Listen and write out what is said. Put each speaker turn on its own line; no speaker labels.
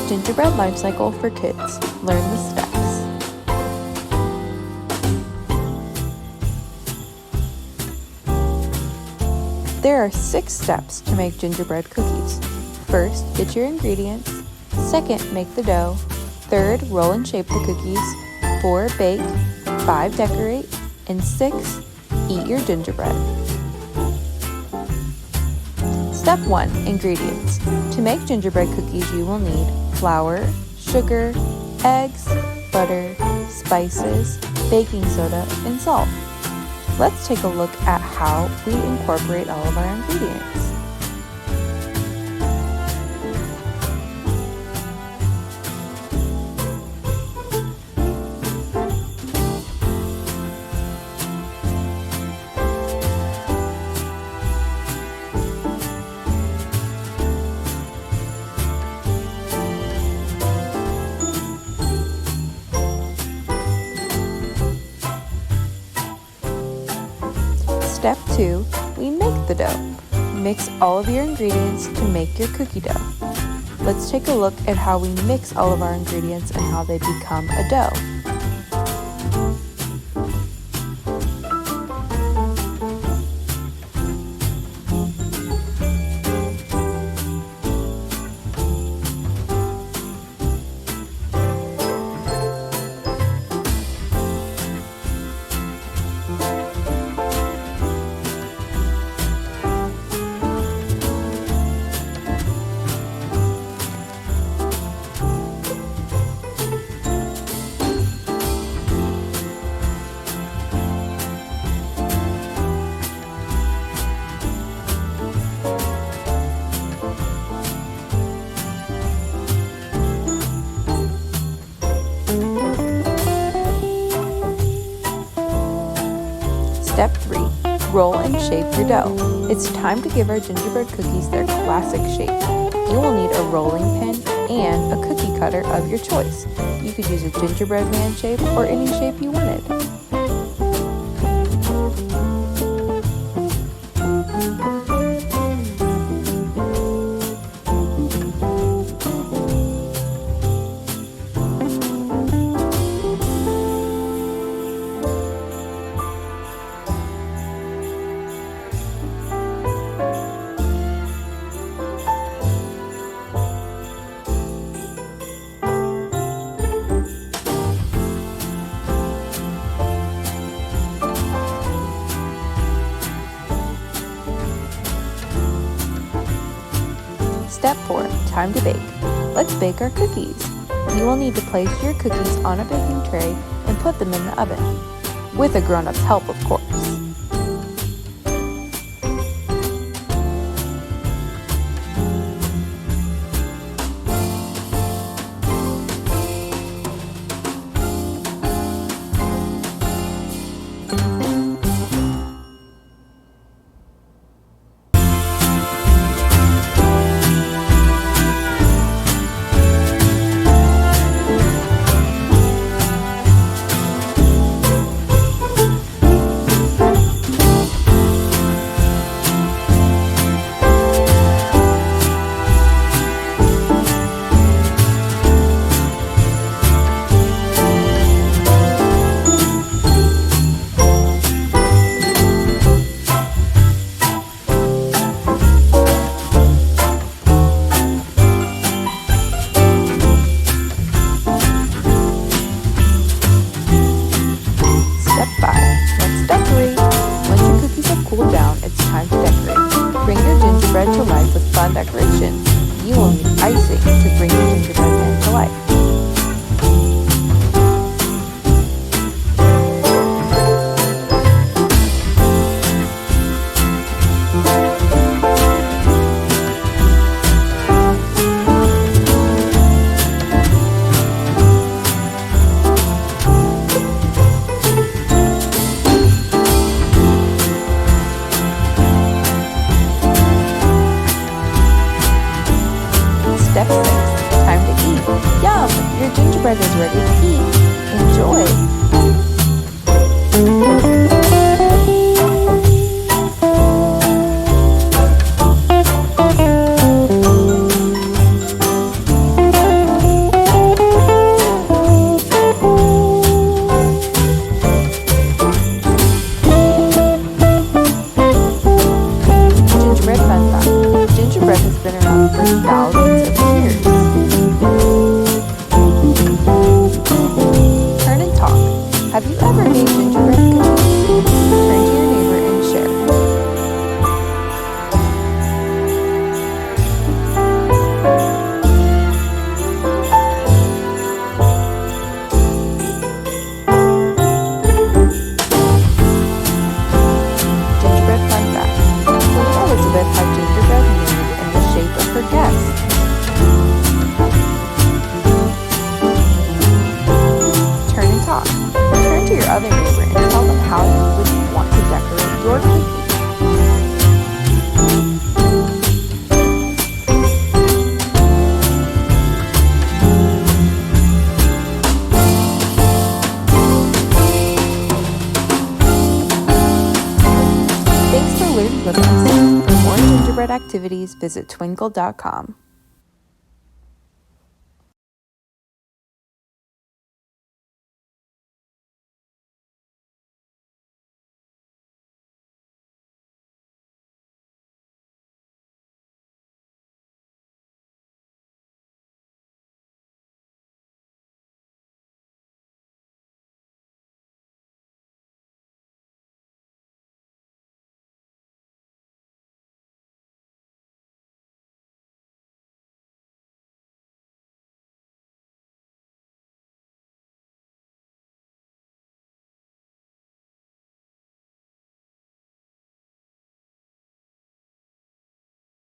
Gingerbread life cycle for kids. Learn the steps. There are 6 steps to make gingerbread cookies. First, get your ingredients. Second, make the dough. Third, roll and shape the cookies. 4, bake. 5, decorate. And 6, eat your gingerbread. Step 1, ingredients. To make gingerbread cookies, you will need flour, sugar, eggs, butter, spices, baking soda, and salt. Let's take a look at how we incorporate all of our ingredients. Step 2, we make the dough. Mix all of your ingredients to make your cookie dough. Let's take a look at how we mix all of our ingredients and how they become a dough. Step 3, roll and shape your dough. It's time to give our gingerbread cookies their classic shape. You will need a rolling pin and a cookie cutter of your choice. You could use a gingerbread man shape or any shape you wanted. Step 4, time to bake. Let's bake our cookies. You will need to place your cookies on a baking tray and put them in the oven, with a grown-up's help, of course. Gingerbread to life with fun decorations. You will need icing to bring your gingerbread man to life. Step 6. Time to eat. Yum! Your gingerbread is ready to eat. Enjoy! been around for thousands of years. Turn and talk. Have you ever made gingerbread cookies? Turn to your neighbor and share. Gingerbread fun fact. Queen Elizabeth had gingerbread made in the shape of her guest. Turn and talk. Turn to your other neighbor and tell them how you would want to decorate your cookie. Thanks for learning with us. For more gingerbread activities, visit twinkl.com.